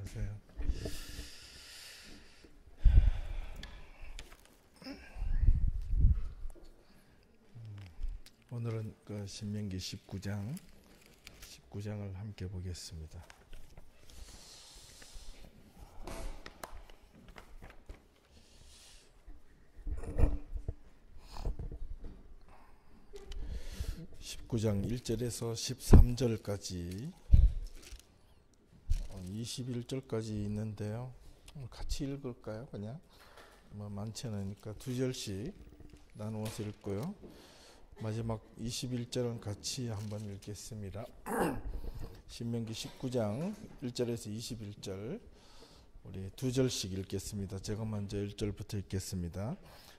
안녕하세요. 오늘은 그 신명기 19장을 함께 보겠습니다. (19장) 1절에서 13절까지 21절까지 있는데요. 같이 읽을까요? 그냥 많지 않으니까 두 절씩 나누어서 읽고요. 마지막 21절은 같이 한번 읽겠습니다. 신명기 19장 1절에서 21절 우리 두 절씩 읽겠습니다. 제가 먼저 1절부터 읽겠습니다.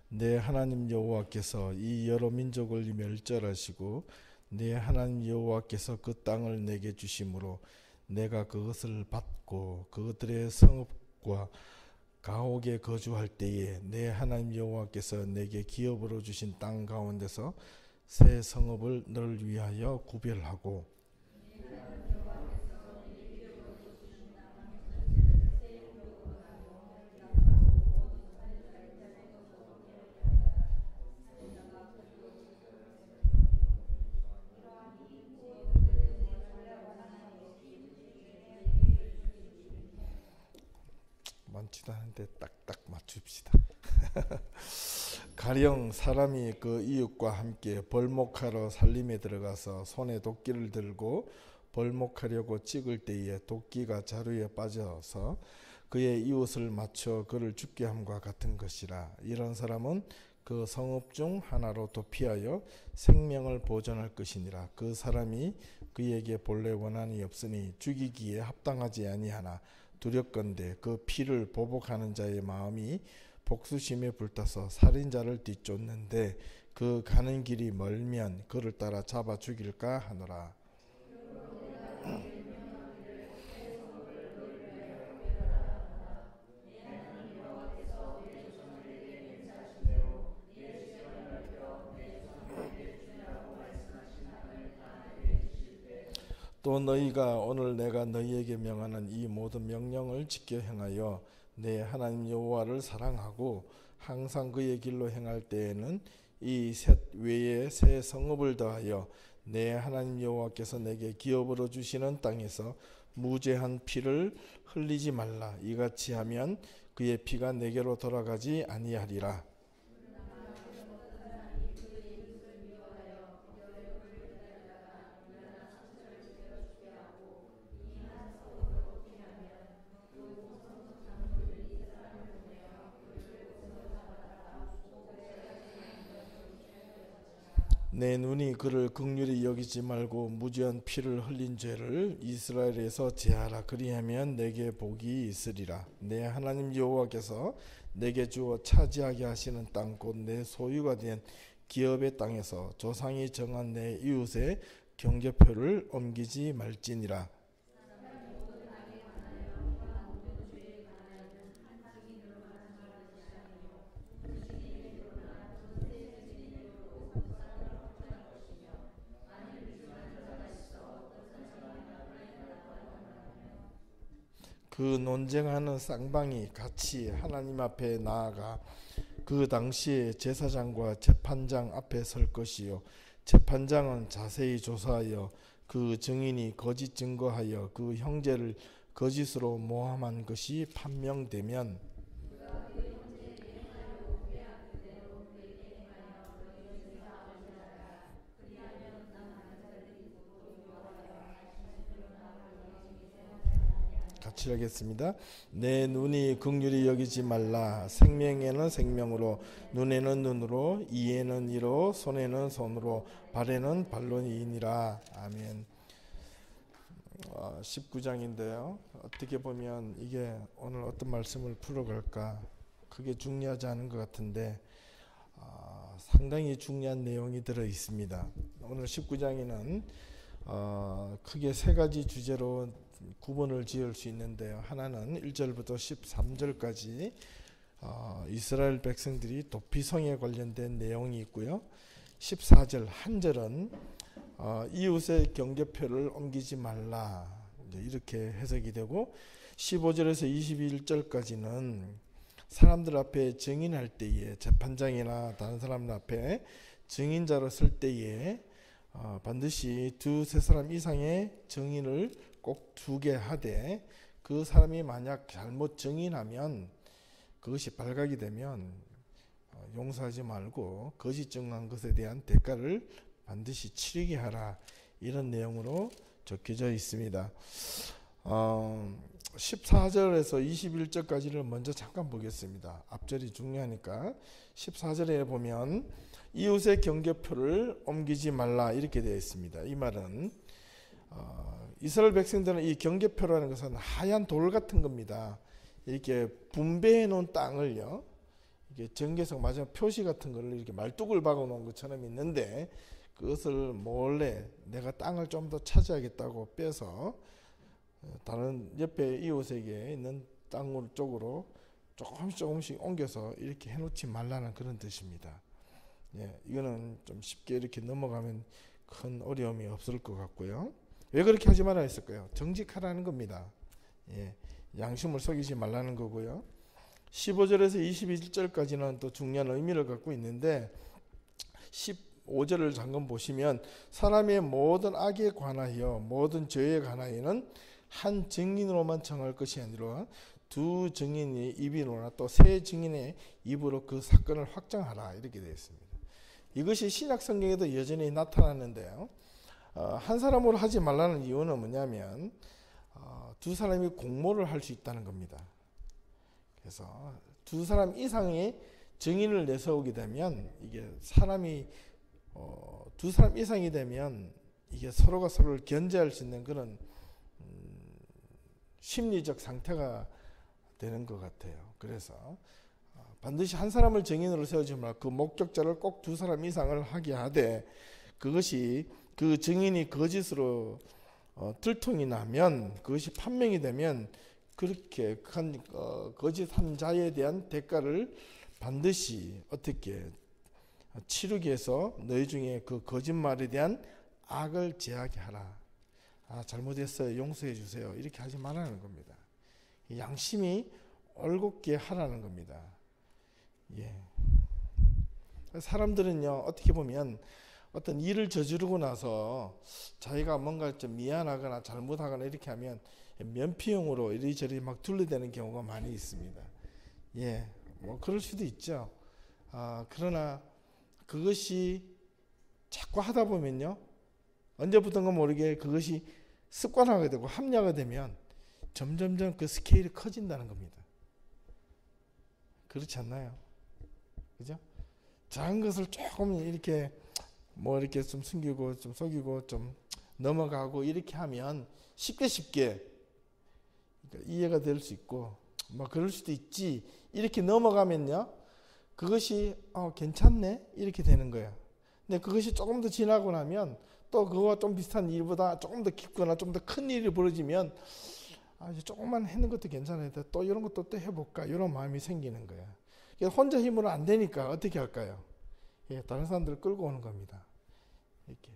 내 하나님 여호와께서 이 여러 민족을 멸절하시고 내 하나님 여호와께서 그 땅을 내게 주심으로 내가 그것을 받고 그것들의 성읍과 가옥에 거주할 때에 내 하나님 여호와께서 내게 기업으로 주신 땅 가운데서 새 성읍을 너를 위하여 구별하고 많지도 않은데 딱딱 맞춥시다. 가령 사람이 그 이웃과 함께 벌목하러 살림에 들어가서 손에 도끼를 들고 벌목하려고 찍을 때에 도끼가 자루에 빠져서 그의 이웃을 맞춰 그를 죽게 함과 같은 것이라. 이런 사람은 그 성읍 중 하나로 도피하여 생명을 보존할 것이니라. 그 사람이 그에게 본래 원한이 없으니 죽이기에 합당하지 아니하나 두렵건대 그 피를 보복하는 자의 마음이 복수심에 불타서 살인자를 뒤쫓는데 그 가는 길이 멀면 그를 따라 잡아 죽일까 하노라. 또 너희가 오늘 내가 너희에게 명하는 이 모든 명령을 지켜 행하여 내 하나님 여호와를 사랑하고 항상 그의 길로 행할 때에는 이 셋 외에 새 성읍을 더하여 내 하나님 여호와께서 내게 기업으로 주시는 땅에서 무죄한 피를 흘리지 말라. 이같이 하면 그의 피가 내게로 돌아가지 아니하리라. 내 눈이 그를 긍휼히 여기지 말고 무죄한 피를 흘린 죄를 이스라엘에서 제하라. 그리하면 내게 복이 있으리라. 내 하나님 여호와께서 내게 주어 차지하게 하시는 땅 곧 내 소유가 된 기업의 땅에서 조상이 정한 내 이웃의 경계표를 옮기지 말지니라. 그 논쟁하는 쌍방이 같이 하나님 앞에 나아가 그 당시에 제사장과 재판장 앞에 설 것이요 재판장은 자세히 조사하여 그 증인이 거짓 증거하여 그 형제를 거짓으로 모함한 것이 판명되면 같이 하겠습니다. 내 눈이 긍휼히 여기지 말라. 생명에는 생명으로, 눈에는 눈으로, 이에는 이로, 손에는 손으로, 발에는 발로이니라. 아멘. 19장인데요. 어떻게 보면 이게 오늘 어떤 말씀을 풀어갈까 크게 중요하지 않은 것 같은데 상당히 중요한 내용이 들어 있습니다. 오늘 19장에는 크게 세 가지 주제로 구분을 지을 수 있는데요. 하나는 1절부터 13절까지 이스라엘 백성들이 도피성에 관련된 내용이 있고요. 14절 한 절은 이웃의 경계표를 옮기지 말라. 이제 이렇게 해석이 되고 15절에서 21절까지는 사람들 앞에 증인할 때에 재판장이나 다른 사람들 앞에 증인자로 설 때에 반드시 두세 사람 이상의 증인을 꼭 두게 하되 그 사람이 만약 잘못 증인하면 그것이 발각이 되면 용서하지 말고 거짓 증언한 것에 대한 대가를 반드시 치르게 하라 이런 내용으로 적혀져 있습니다. 14절에서 21절까지를 먼저 잠깐 보겠습니다. 앞절이 중요하니까 14절에 보면 이웃의 경계표를 옮기지 말라 이렇게 되어 있습니다. 이 말은 이스라엘 백성들은 이 경계표라는 것은 하얀 돌 같은 겁니다. 이렇게 분배해 놓은 땅을요, 이게 경계석 마지막 표시 같은 거를 이렇게 말뚝을 박아 놓은 것처럼 있는데 그것을 몰래 내가 땅을 좀 더 차지하겠다고 빼서 다른 옆에 이웃에게 있는 땅 쪽으로 조금씩 옮겨서 이렇게 해놓지 말라는 그런 뜻입니다. 예, 이거는 좀 쉽게 이렇게 넘어가면 큰 어려움이 없을 것 같고요. 왜 그렇게 하지 말아야 했을까요? 정직하라는 겁니다. 예, 양심을 속이지 말라는 거고요. 15절에서 21절까지는 또 중요한 의미를 갖고 있는데 15절을 잠깐 보시면 사람의 모든 악에 관하여 모든 죄에 관하여는 한 증인으로만 정할 것이 아니라 두 증인의 입이로나 또 세 증인의 입으로 그 사건을 확정하라 이렇게 되어 있습니다. 이것이 신약 성경에도 여전히 나타나는데요. 한 사람으로 하지 말라는 이유는 뭐냐면 두 사람이 공모를 할 수 있다는 겁니다. 그래서 두 사람 이상의 증인을 내세우게 되면 이게 사람이 두 사람 이상이 되면 이게 서로가 서로를 견제할 수 있는 그런 심리적 상태가 되는 것 같아요. 그래서 반드시 한 사람을 증인으로 세우지 말고 그 목격자를 꼭 두 사람 이상을 하게 하되 그것이 그 증인이 거짓으로 들통이 나면 그것이 판명이 되면 그렇게 거짓한 자에 대한 대가를 반드시 어떻게 치르기 위해서 너희 중에 그 거짓말에 대한 악을 제하게 하라. 잘못했어요. 용서해 주세요. 이렇게 하지 말라는 겁니다. 양심이 올곧게 하라는 겁니다. 예. 사람들은요, 어떻게 보면 어떤 일을 저지르고 나서 자기가 뭔가 좀 미안하거나 잘못하거나 이렇게 하면 면피용으로 이리저리 막 둘러대는 경우가 많이 있습니다. 예, 뭐 그럴 수도 있죠. 그러나 그것이 자꾸 하다 보면요, 언제부턴가 모르게 그것이 습관화가 되고 합리화가 되면 점점점 그 스케일이 커진다는 겁니다. 그렇지 않나요? 그죠? 작은 것을 조금 이렇게 뭐 이렇게 좀 숨기고 좀 속이고 좀 넘어가고 이렇게 하면 쉽게 이해가 될 수 있고 뭐 그럴 수도 있지 이렇게 넘어가면요, 그것이 괜찮네 이렇게 되는 거예요. 근데 그것이 조금 더 지나고 나면 또 그거와 좀 비슷한 일보다 조금 더 깊거나 좀 더 큰 일이 벌어지면 이제 조금만 하는 것도 괜찮아요. 또 이런 것도 또 해볼까 이런 마음이 생기는 거예요. 혼자 힘으로 안 되니까 어떻게 할까요? 예, 다른 사람들을 끌고 오는 겁니다. 이렇게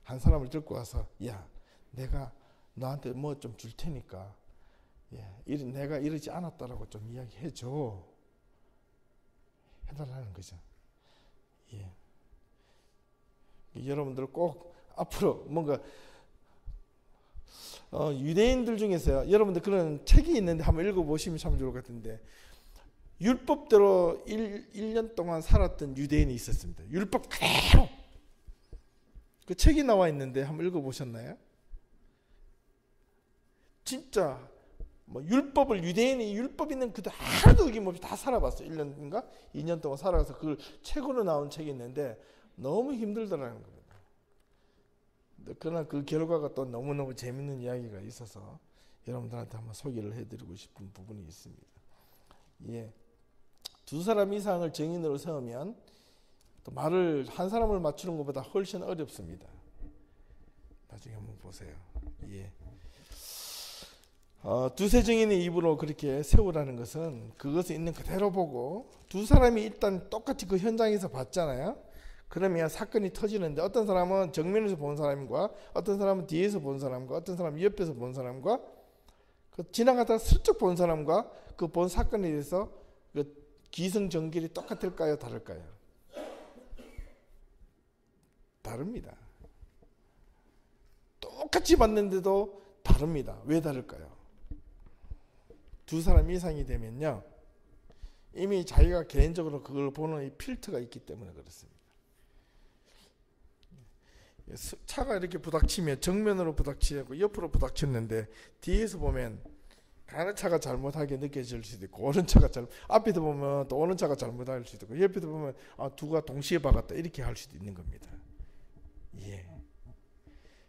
한 사람을 들고 와서 야, 내가 너한테 뭐 좀 줄 테니까 내가 이러지 않았다라고 좀 이야기해줘. 해달라는 거죠. 예. 여러분들 꼭 앞으로 뭔가 유대인들 중에서요, 여러분들 그런 책이 있는데 한번 읽어보시면 참 좋을 것 같은데, 율법대로 1년 동안 살았던 유대인이 있었습니다. 율법 그대로. 그 책이 나와 있는데 한번 읽어보셨나요? 진짜 뭐 유대인이 율법 있는 그도 하나도 어김없이 다 살아봤어요. 1년인가 2년 동안 살아가서 그걸 책으로 나온 책이 있는데 너무 힘들더라는 겁니다. 그러나 그 결과가 또 너무너무 재밌는 이야기가 있어서 여러분들한테 한번 소개를 해드리고 싶은 부분이 있습니다. 예, 두 사람 이상을 증인으로 세우면 또 말을 한 사람을 맞추는 것보다 훨씬 어렵습니다. 나중에 한번 보세요. 예. 두세 증인의 입으로 그렇게 세우라는 것은 그것을 있는 그대로 보고 두 사람이 일단 똑같이 그 현장에서 봤잖아요. 그러면 사건이 터지는데 어떤 사람은 정면에서 본 사람과 어떤 사람은 뒤에서 본 사람과 어떤 사람은 옆에서 본 사람과 그 지나가다 슬쩍 본 사람과 그 본 사건에 대해서 그 기승전결이 똑같을까요? 다를까요? 다릅니다. 똑같이 봤는데도 다릅니다. 왜 다를까요? 두 사람 이상이 되면요, 이미 자기가 개인적으로 그걸 보는 이 필터가 있기 때문에 그렇습니다. 차가 이렇게 부닥치면 정면으로 부닥치고 옆으로 부닥쳤는데 뒤에서 보면 가는 차가 잘못하게 느껴질 수도 있고 오는 차가 앞에도 보면 또 오는 차가 잘못할 수도 있고 옆에도 보면 두가 동시에 박았다 이렇게 할 수도 있는 겁니다. 예.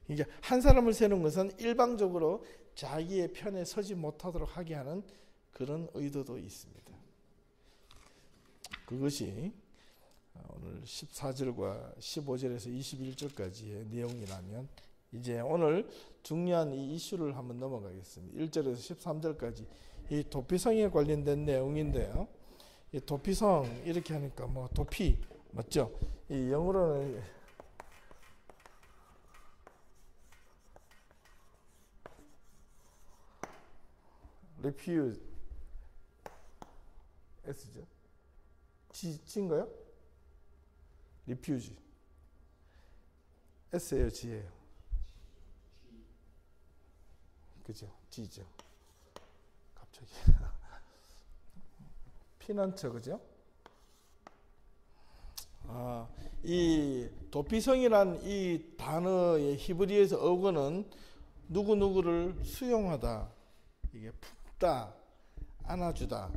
이게 한 사람을 세우는 것은 일방적으로 자기의 편에 서지 못하도록 하게 하는 그런 의도도 있습니다. 그것이 오늘 14절과 15절에서 21절까지의 내용이라면 이제 오늘 중요한 이 이슈를 한번 넘어가겠습니다. 1절에서 13절까지 이 도피성에 관련된 내용인데요. 이 도피성 이렇게 하니까 뭐 도피 맞죠? 이 영어로는 refuge S죠? G인가요? refuge S예요, G예요? 그죠? G죠. 갑자기 피난처 그죠? 이 도피성이란 이 단어의 히브리에서 어근은 누구누구를 수용하다, 이게 품다, 안아주다.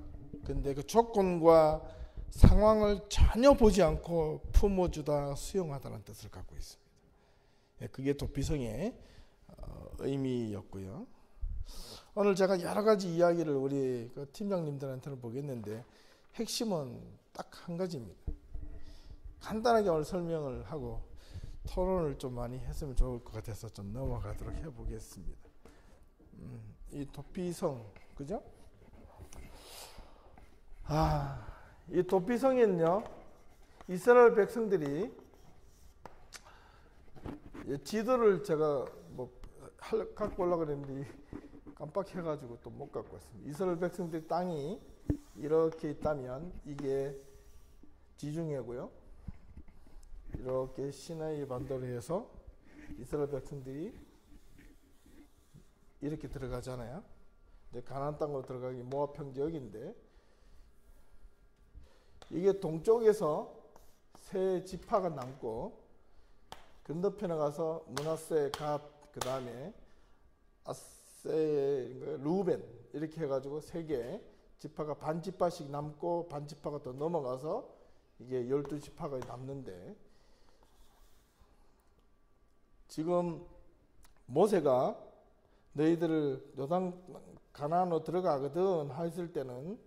근데 그 조건과 상황을 전혀 보지 않고 품어주다, 수용하다는 뜻을 갖고 있습니다. 그게 도피성의 의미였고요. 오늘 제가 여러 가지 이야기를 우리 그 팀장님들한테는 보겠는데 핵심은 딱 한 가지입니다. 간단하게 오늘 설명을 하고 토론을 좀 많이 했으면 좋을 것 같아서 좀 넘어가도록 해보겠습니다. 이 도피성, 그죠? 이 도피성에는요, 이스라엘 백성들이 지도를 제가 뭐 갖고 오려고 그랬는데 깜빡해가지고 또 못 갖고 왔습니다. 이스라엘 백성들 땅이 이렇게 있다면 이게 지중해고요. 이렇게 시나이 반도로 해서 이스라엘 백성들이 이렇게 들어가잖아요. 이제 가나안 땅으로 들어가기 모압 평지 여기인데 이게 동쪽에서 세 지파가 남고 건너편에 가서 므낫세, 갓, 그 다음에 아세, 루벤 이렇게 해가지고 세 개 지파가 반 지파씩 남고 반 지파가 또 넘어가서 이게 12지파가 남는데 지금 모세가 너희들을 요단 가나안으로 들어가거든 했을 때는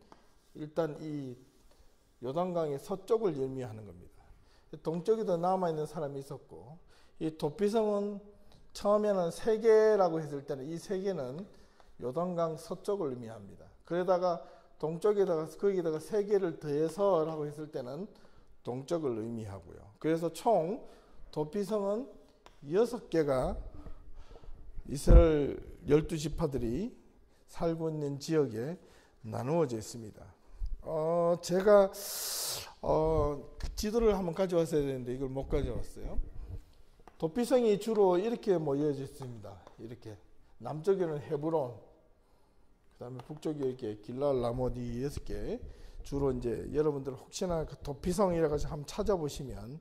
일단 이 요단강의 서쪽을 의미하는 겁니다. 동쪽에도 남아있는 사람이 있었고 이 도피성은 처음에는 세 개라고 했을 때는 이 세 개는 요단강 서쪽을 의미합니다. 그러다가 동쪽에다가 거기다가 세 개를 더해서라고 했을 때는 동쪽을 의미하고요. 그래서 총 도피성은 6개가 이스라엘 12지파들이 살고 있는 지역에 나누어져 있습니다. 제가 지도를 한번 가져왔어야 되는데 이걸 못 가져왔어요. 도피성이 주로 이렇게 모여져 있습니다. 이렇게 남쪽에는 헤브론, 그 다음에 북쪽에 이렇게 길랄, 라모디 6개. 주로 이제 여러분들 혹시나 그 도피성이라고 해서 한번 찾아보시면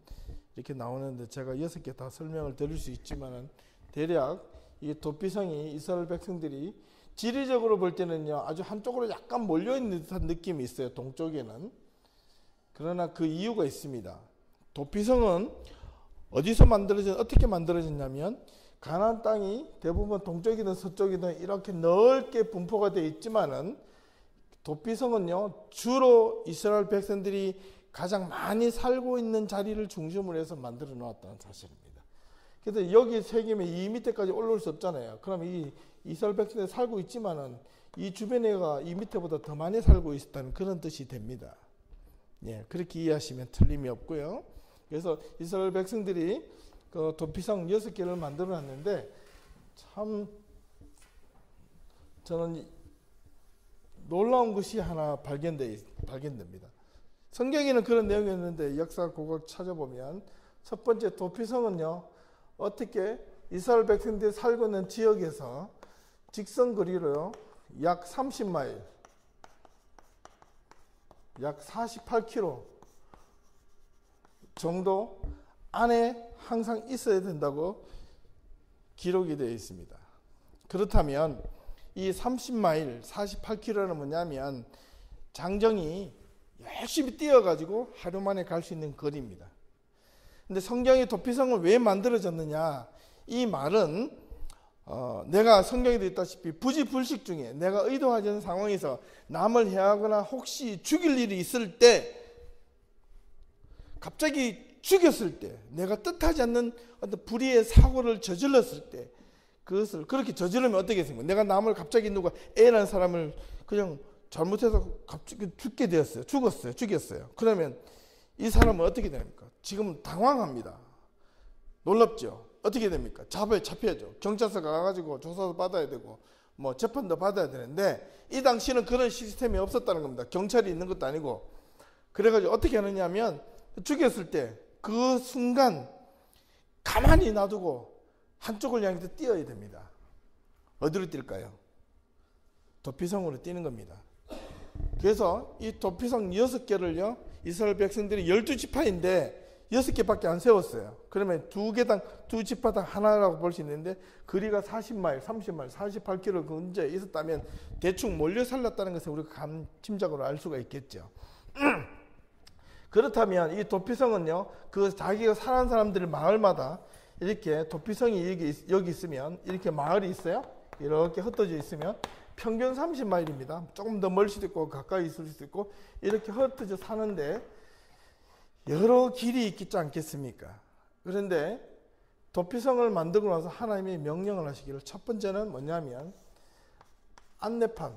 이렇게 나오는데 제가 6개 다 설명을 드릴 수 있지만은 대략 이 도피성이 이스라엘 백성들이 지리적으로 볼 때는요 아주 한쪽으로 약간 몰려있는 듯한 느낌이 있어요. 동쪽에는. 그러나 그 이유가 있습니다. 도피성은 어디서 어떻게 만들어졌냐면 가나안 땅이 대부분 동쪽이든 서쪽이든 이렇게 넓게 분포가 되어 있지만은 도피성은요 주로 이스라엘 백성들이 가장 많이 살고 있는 자리를 중심으로 해서 만들어 놓았다는 사실입니다. 그래서 여기 세 개면 이 밑에까지 올라올 수 없잖아요. 그럼 이 이스라엘 백성들이 살고 있지만은 이 주변에가 이 밑에보다 더 많이 살고 있다는 그런 뜻이 됩니다. 예, 그렇게 이해하시면 틀림이 없고요. 그래서 이스라엘 백성들이 그 도피성 6개를 만들어 놨는데 참 저는 놀라운 것이 하나 발견됩니다. 성경에는 그런 내용이 있는데 역사 고고 찾아보면 첫 번째 도피성은요, 어떻게 이스라엘 백성들이 살고 있는 지역에서 직선 거리로요 약 30마일, 약 48km 정도 안에 항상 있어야 된다고 기록이 되어 있습니다. 그렇다면 이 30마일 48km는 뭐냐면 장정이 열심히 뛰어가지고 하루 만에 갈 수 있는 거리입니다. 근데 성경이 도피성을 왜 만들어졌느냐, 이 말은 내가 성경에도 있다시피 부지불식 중에 내가 의도하지 않은 상황에서 남을 해하거나 혹시 죽일 일이 있을 때, 갑자기 죽였을 때, 내가 뜻하지 않는 어떤 불의의 사고를 저질렀을 때, 그것을 그렇게 저지르면 어떻게 됩니까? 내가 남을 갑자기 누가 A라는 사람을 그냥 잘못해서 갑자기 죽였어요. 그러면 이 사람은 어떻게 됩니까? 지금 당황합니다. 놀랍죠? 어떻게 됩니까? 잡혀야죠. 경찰서 가가지고 조사도 받아야 되고 뭐 재판도 받아야 되는데, 이 당시는 그런 시스템이 없었다는 겁니다. 경찰이 있는 것도 아니고. 그래가지고 어떻게 하느냐면 죽였을 때 그 순간 가만히 놔두고 한쪽을 향해서 뛰어야 됩니다. 어디로 뛸까요? 도피성으로 뛰는 겁니다. 그래서 이 도피성 6개를요 이스라엘 백성들이 12지파인데 6개밖에 안 세웠어요. 그러면 2개당 2지파당 하나라고 볼 수 있는데, 거리가 40마일, 30마일, 48km 근처에 있었다면 대충 몰려 살았다는 것을 우리가 감침적으로 알 수가 있겠죠. 그렇다면 이 도피성은요, 그 자기가 사는 사람들 마을마다 이렇게 도피성이 여기 있으면, 이렇게 마을이 있어요. 이렇게 흩어져 있으면 평균 30마일입니다. 조금 더 멀 수도 있고 가까이 있을 수도 있고 이렇게 흩어져 사는데 여러 길이 있겠지 않겠습니까? 그런데 도피성을 만들고 나서 하나님이 명령을 하시기를, 첫 번째는 뭐냐면 안내판,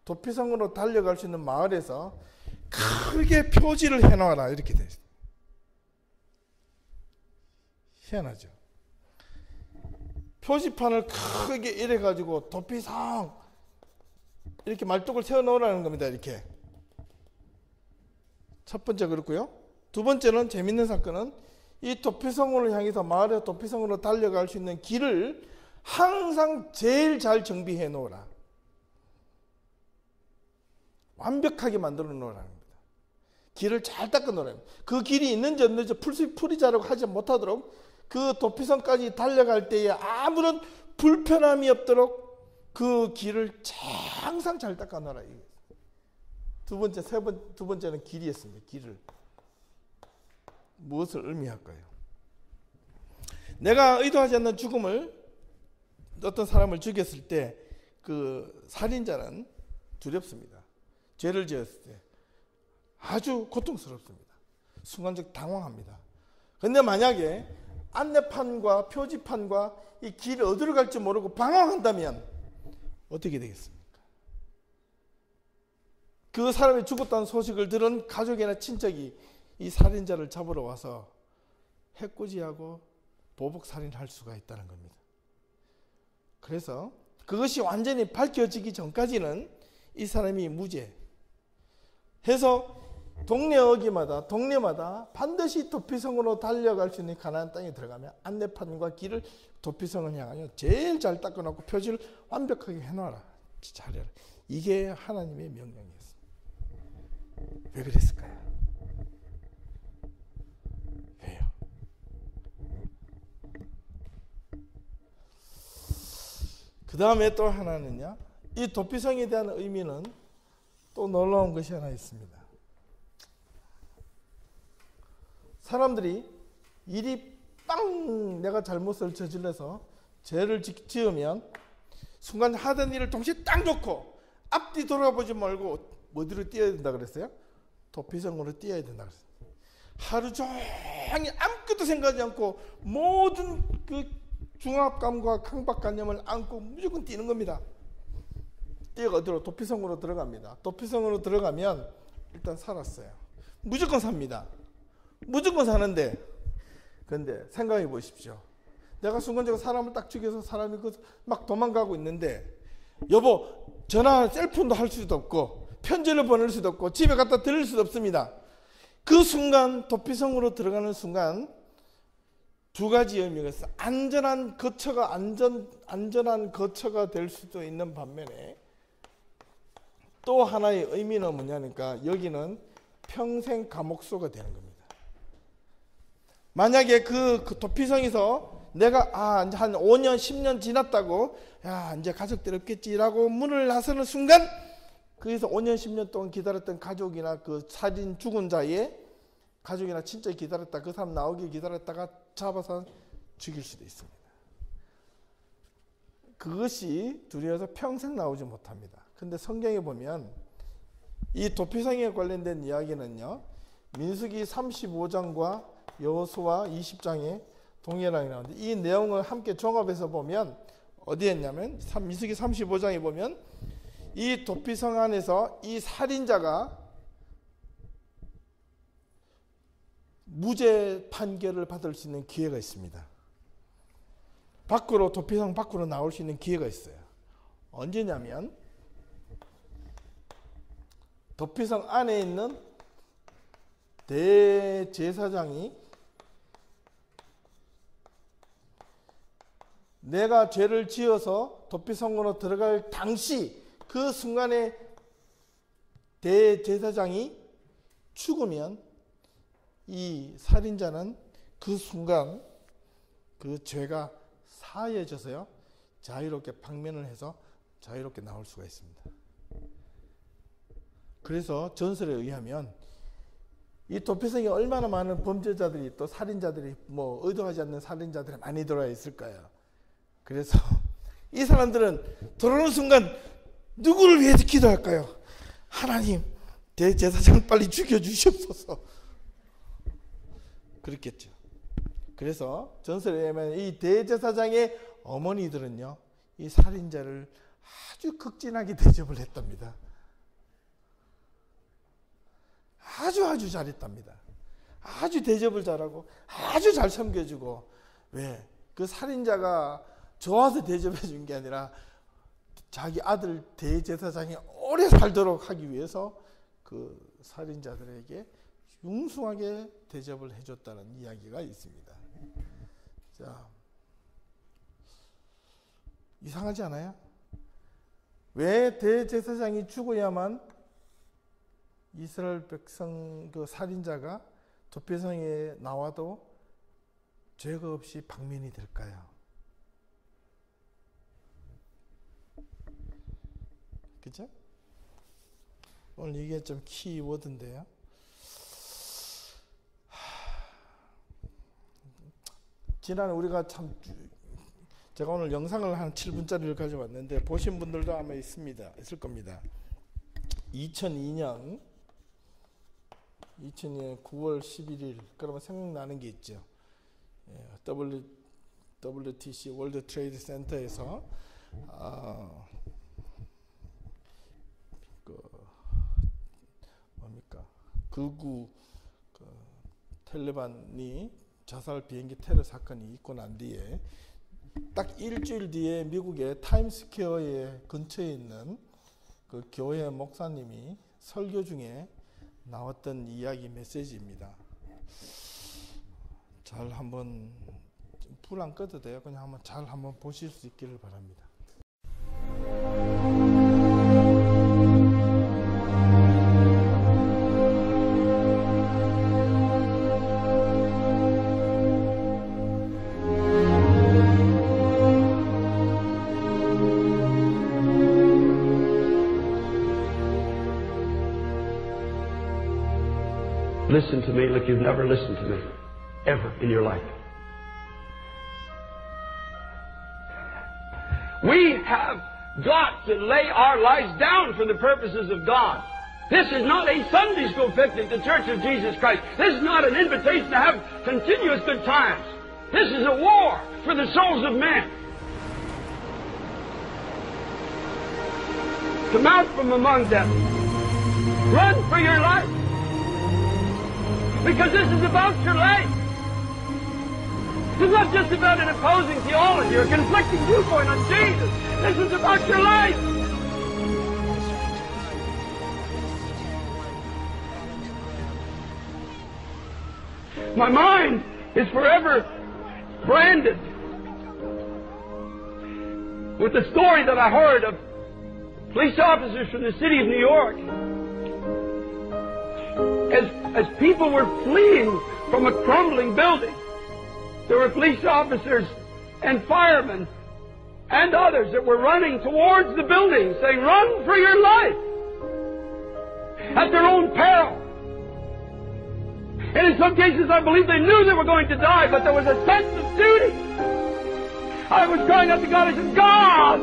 도피성으로 달려갈 수 있는 마을에서 크게 표지를 해놔라, 이렇게 돼 있어요. 희한하죠? 표지판을 크게 이래가지고 도피성 이렇게 말뚝을 세워놓으라는 겁니다. 이렇게. 첫 번째 그렇고요. 두 번째는 재밌는 사건은 이 도피성으로 향해서, 마을의 도피성으로 달려갈 수 있는 길을 항상 제일 잘 정비해 놓으라. 완벽하게 만들어 놓으라는 겁니다. 길을 잘 닦아 놓으라. 그 길이 있는지 없는지 풀이 자라고 하지 못하도록 그 도피성까지 달려갈 때에 아무런 불편함이 없도록 그 길을 항상 잘 닦아 놓으라. 두 번째는 길이었습니다. 길을. 무엇을 의미할까요? 내가 의도하지 않는 죽음을, 어떤 사람을 죽였을 때 그 살인자는 두렵습니다. 죄를 지었을 때 아주 고통스럽습니다. 순간적 당황합니다. 근데 만약에 안내판과 표지판과 이 길을 어디로 갈지 모르고 방황한다면 어떻게 되겠습니까? 그 사람이 죽었다는 소식을 들은 가족이나 친척이 이 살인자를 잡으러 와서 해코지하고 보복살인할 수가 있다는 겁니다. 그래서 그것이 완전히 밝혀지기 전까지는 이 사람이 무죄 해서 동네마다 반드시 도피성으로 달려갈 수 있는 가나안 땅에 들어가면 안내판과 길을 도피성을 향하여 제일 잘 닦아놓고 표지를 완벽하게 해놔라. 잘해라. 이게 하나님의 명령이었습니다. 왜 그랬을까요? 왜요? 그 다음에 또 하나는요, 이 도피성에 대한 의미는 또 놀라운 것이 하나 있습니다. 사람들이 일이 내가 잘못을 저질러서 죄를 지으면 순간 하던 일을 동시에 딱 놓고 앞뒤 돌아보지 말고 어디로 뛰어야 된다 그랬어요? 도피성으로 뛰어야 된다 그랬어요. 하루 종일 아무것도 생각하지 않고 모든 그 중압감과 강박관념을 안고 무조건 뛰는 겁니다. 뛰어가 어디로? 도피성으로 들어갑니다. 도피성으로 들어가면 일단 살았어요. 무조건 삽니다. 무조건 사는데, 근데 생각해 보십시오. 내가 순간적으로 사람을 딱 죽여서 사람이 막 도망가고 있는데, 여보 전화 셀폰도 할 수도 없고 편지를 보낼 수도 없고 집에 갖다 드릴 수도 없습니다. 그 순간 도피성으로 들어가는 순간 두 가지 의미가 있어요. 안전한 거처가 될 수도 있는 반면에 또 하나의 의미는 뭐냐니까 여기는 평생 감옥소가 되는 겁니다. 만약에 그 도피성에서 내가 이제 한 5년 10년 지났다고 이제 가족들 없겠지라고 문을 나서는 순간 거기서 5년 10년 동안 기다렸던 가족이나 그 살인 죽은 자의 가족이나 친척이 기다렸다 그 사람 나오길 기다렸다가 잡아서 죽일 수도 있습니다. 그것이 두려워서 평생 나오지 못합니다. 근데 성경에 보면 이 도피성에 관련된 이야기는요, 민수기 35장과 여호수아 20장에 동일하게 나오는데, 이 내용을 함께 종합해서 보면 어디에 있냐면 민수기 35장에 보면 이 도피성 안에서 이 살인자가 무죄 판결을 받을 수 있는 기회가 있습니다. 도피성 밖으로 나올 수 있는 기회가 있어요. 언제냐면 도피성 안에 있는 대제사장이 내가 죄를 지어서 도피성으로 들어갈 당시 그 순간에 대제사장이 죽으면 이 살인자는 그 순간 그 죄가 사해져서요 자유롭게 방면을 해서 자유롭게 나올 수가 있습니다. 그래서 전설에 의하면 이 도피성에 얼마나 많은 범죄자들이 또 살인자들이 의도하지 않는 살인자들이 많이 들어와 있을까요? 그래서 이 사람들은 들어오는 순간 누구를 위해서 기도할까요? 하나님, 대제사장을 빨리 죽여주시옵소서. 그렇겠죠. 그래서 전설에 의하면 이 대제사장의 어머니들은요, 이 살인자를 아주 극진하게 대접을 했답니다. 아주 잘했답니다. 아주 대접을 잘하고 아주 잘 섬겨주고. 왜? 그 살인자가 좋아서 대접해 준 게 아니라 자기 아들 대제사장이 오래 살도록 하기 위해서 그 살인자들에게 융숭하게 대접을 해줬다는 이야기가 있습니다. 자, 이상하지 않아요? 왜 대제사장이 죽어야만 이스라엘 백성 그 살인자가 도피성에 나와도 죄가 없이 방면이 될까요? 그죠? 오늘 이게 좀 키워드인데요. 지난해 우리가 제가 오늘 영상을 한 7분짜리를 가져왔는데 보신 분들도 아마 있을 겁니다. 2002년 9월 11일 그러면 생각나는 게 있죠. WTC 월드 트레이드 센터에서 극우 텔레반이 자살 비행기 테러 사건이 있고 난 뒤에 딱 일주일 뒤에 미국의 타임스퀘어의 근처에 있는 그 교회 목사님이 설교 중에 나왔던 이야기 메시지입니다. 잘 한번 불 안 꺼도 돼요. 그냥 한번 잘 한번 보실 수 있기를 바랍니다. Listen to me like you've never listened to me ever in your life. We have got to lay our lives down for the purposes of God. This is not a Sunday school picnic, the Church of Jesus Christ. This is not an invitation to have continuous good times. This is a war for the souls of men. Come out from among them. Run for your life. Because this is about your life. This is not just about an opposing theology or a conflicting viewpoint on Jesus. This is about your life. My mind is forever branded with the story that I heard of police officers from the city of New York. As people were fleeing from a crumbling building, there were police officers and firemen and others that were running towards the building saying, "Run for your life," at their own peril. And in some cases, I believe they knew they were going to die, but there was a sense of duty. I was crying out to God. I said, "God,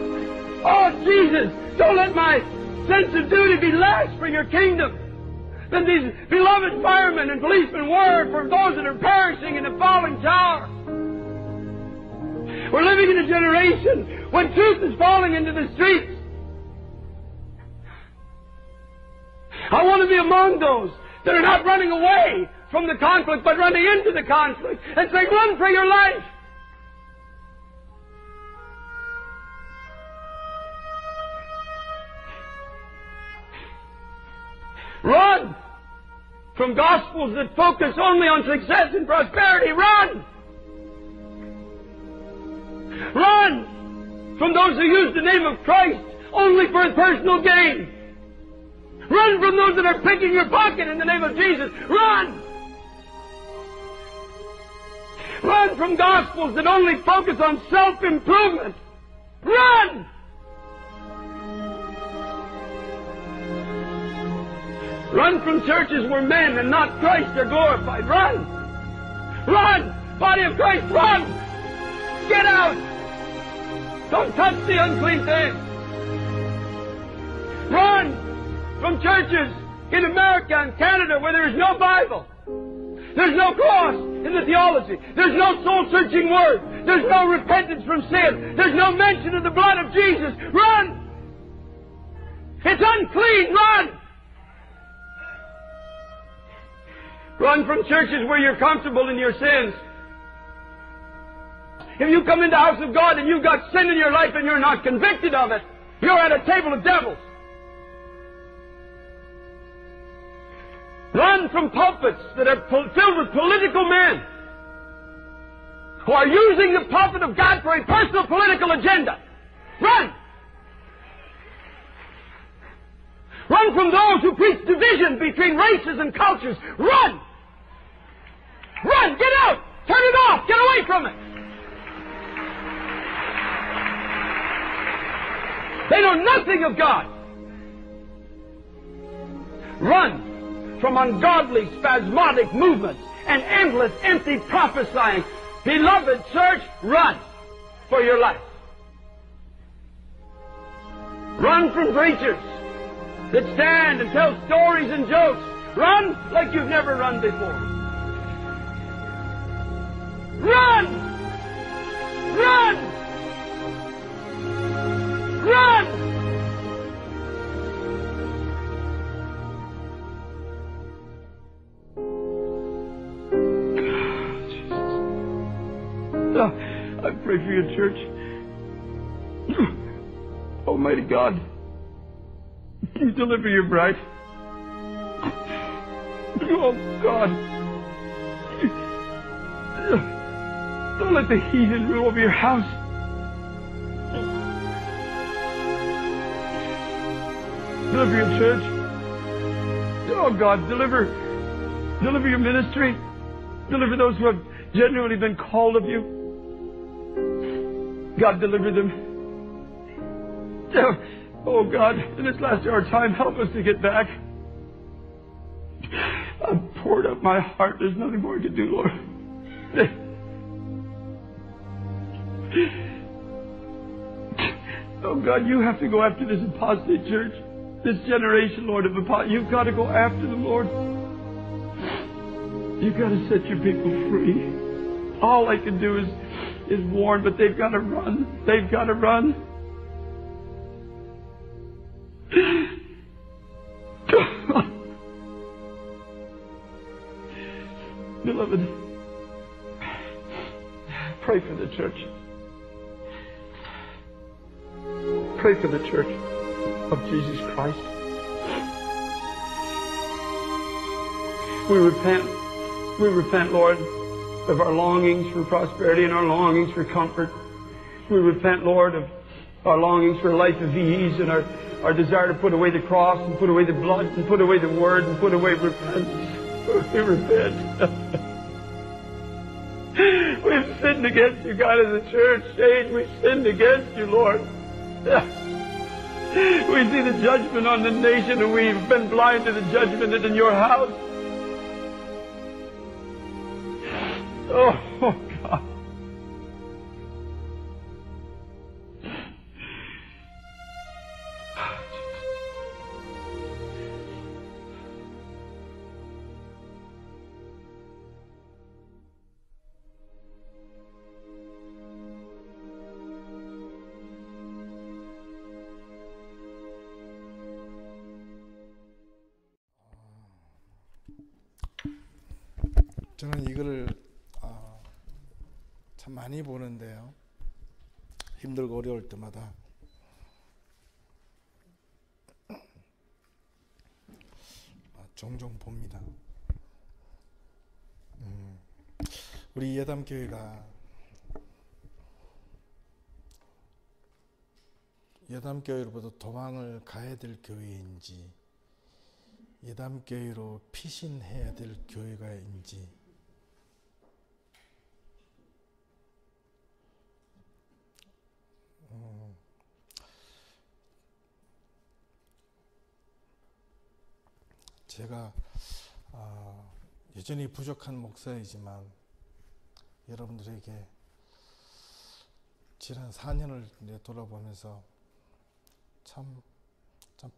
oh Jesus, don't let my sense of duty be less for your kingdom than these beloved firemen and policemen were for those that are perishing in the falling tower." We're living in a generation when truth is falling into the streets. I want to be among those that are not running away from the conflict, but running into the conflict and saying, "Run for your life." Run from gospels that focus only on success and prosperity. Run! Run from those who use the name of Christ only for personal gain. Run from those that are picking your pocket in the name of Jesus. Run! Run from gospels that only focus on self-improvement. Run! Run from churches where men and not Christ are glorified. Run! Run! Body of Christ, run! Get out! Don't touch the unclean thing. Run from churches in America and Canada where there is no Bible. There's no cross in the theology. There's no soul-searching word. There's no repentance from sin. There's no mention of the blood of Jesus. Run! It's unclean. Run! Run from churches where you're comfortable in your sins. If you come into the house of God and you've got sin in your life and you're not convicted of it, you're at a table of devils. Run from pulpits that are filled with political men who are using the pulpit of God for a personal political agenda. Run! Run from those who preach division between races and cultures. Run! Run! Get out! Turn it off! Get away from it! They know nothing of God. Run from ungodly, spasmodic movements and endless, empty prophesying. Beloved church, run for your life. Run from preachers that stand and tell stories and jokes. Run like you've never run before. Run! Run! Run! I pray for your church. Almighty God, you deliver your bride. Oh God, don't let the heathen rule over your house. Deliver your church. Oh God, deliver your ministry. Deliver those who have genuinely been called of you. God, deliver them. Oh God, in this last hour of time, help us to get back. I've poured out my heart. There's nothing more I can do, Lord. Oh God, you have to go after this apostate church, this generation, Lord, of apostate. You've got to go after them, Lord. You've got to set your people free. All I can do is warn, but they've got to run. They've got to run. Beloved, pray for the church. Pray for the church of Jesus Christ. We repent, Lord, of our longings for prosperity and our longings for comfort. We repent, Lord, of our longings for a life of ease and our desire to put away the cross and put away the blood and put away the word and put away repentance. We repent. We've sinned against you, God, as a church age. We've sinned against you, Lord. We see the judgment on the nation, and we've been blind to the judgment that's in your house. Oh, God. 저는 이거를 참 많이 보는데요. 힘들고 어려울 때마다 종종 봅니다. 우리 예담교회가 예담교회로부터 도망을 가야 될 교회인지 예담교회로 피신해야 될 교회가인지 제가 여전히 부족한 목사이지만 여러분들에게 지난 4년을 돌아보면서 참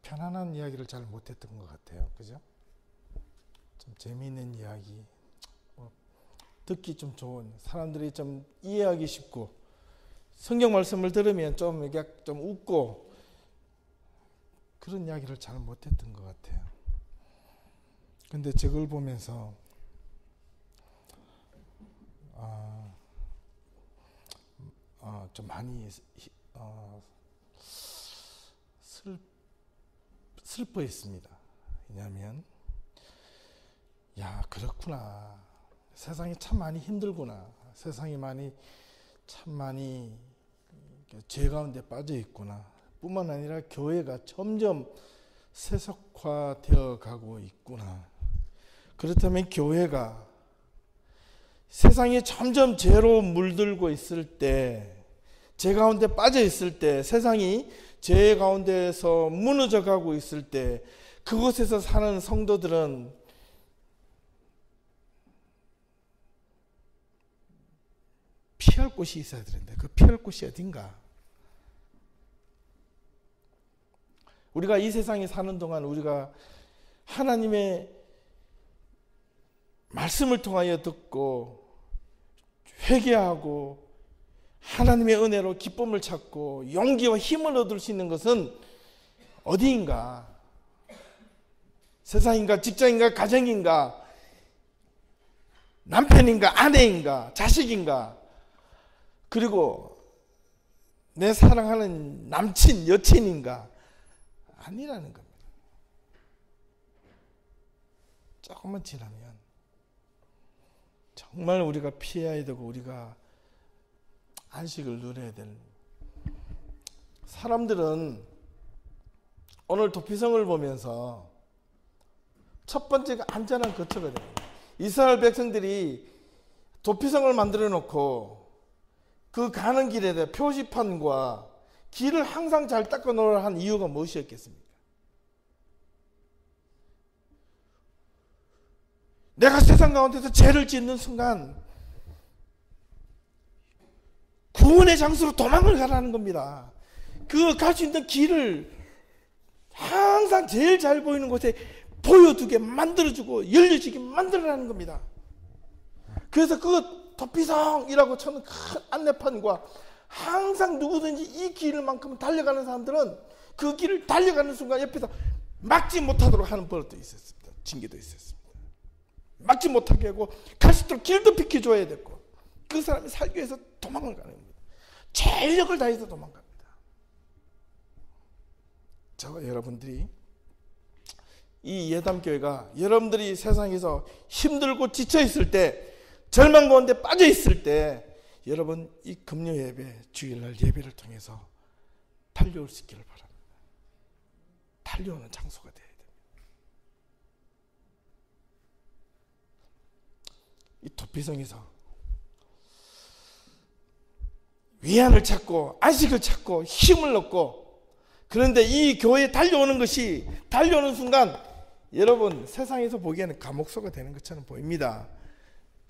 편안한 이야기를 잘 못했던 것 같아요. 그죠? 좀 재미있는 이야기, 듣기 좀 좋은, 사람들이 좀 이해하기 쉽고, 성경 말씀을 들으면 좀 웃고, 그런 이야기를 잘 못했던 것 같아요. 근데 저걸 보면서 좀 많이 슬퍼했습니다. 왜냐하면 그렇구나, 세상이 참 많이 힘들구나, 세상이 참 많이 죄 가운데 빠져 있구나, 뿐만 아니라 교회가 점점 세속화되어 가고 있구나. 그렇다면 교회가 세상이 점점 죄로 물들고 있을 때, 죄 가운데 빠져 있을 때, 세상이 죄 가운데서 무너져 가고 있을 때, 그곳에서 사는 성도들은 피할 곳이 있어야 되는데 그 피할 곳이 어딘가? 우리가 이 세상에 사는 동안 우리가 하나님의 말씀을 통하여 듣고 회개하고 하나님의 은혜로 기쁨을 찾고 용기와 힘을 얻을 수 있는 것은 어디인가? 세상인가? 직장인가? 가정인가? 남편인가? 아내인가? 자식인가? 그리고 내 사랑하는 남친, 여친인가? 아니라는 겁니다. 조금만 지나면 정말 우리가 피해야 되고 우리가 안식을 누려야 될, 사람들은 오늘 도피성을 보면서 첫 번째가 안전한 거처거든요. 이스라엘 백성들이 도피성을 만들어 놓고 그 가는 길에 표지판과 길을 항상 잘 닦아 놓으라 한 이유가 무엇이었겠습니까? 내가 세상 가운데서 죄를 짓는 순간 구원의 장소로 도망을 가라는 겁니다. 그 갈 수 있는 길을 항상 제일 잘 보이는 곳에 보여두게 만들어주고 열려지게 만들어라는 겁니다. 그래서 그 도피성이라고 쳐는 큰 안내판과 항상 누구든지 이 길만큼 달려가는 사람들은 그 길을 달려가는 순간 옆에서 막지 못하도록 하는 버릇도 있었습니다. 징계도 있었습니다. 막지 못하게 하고 갈수록 길도 비켜줘야 되고 그 사람이 살기 위해서 도망을 가는 겁니다. 전력을 다해서 도망갑니다. 저와 여러분들이 이 예담교회가 여러분들이 세상에서 힘들고 지쳐있을 때 절망 가운데 빠져있을 때 여러분 이 금요 예배 주일날 예배를 통해서 달려올 수 있기를 바랍니다. 달려오는 장소가 되어야 됩니다. 이 도피성에서 위안을 찾고 안식을 찾고 힘을 얻고 그런데 이 교회에 달려오는 것이 달려오는 순간 여러분 세상에서 보기에는 감옥소가 되는 것처럼 보입니다.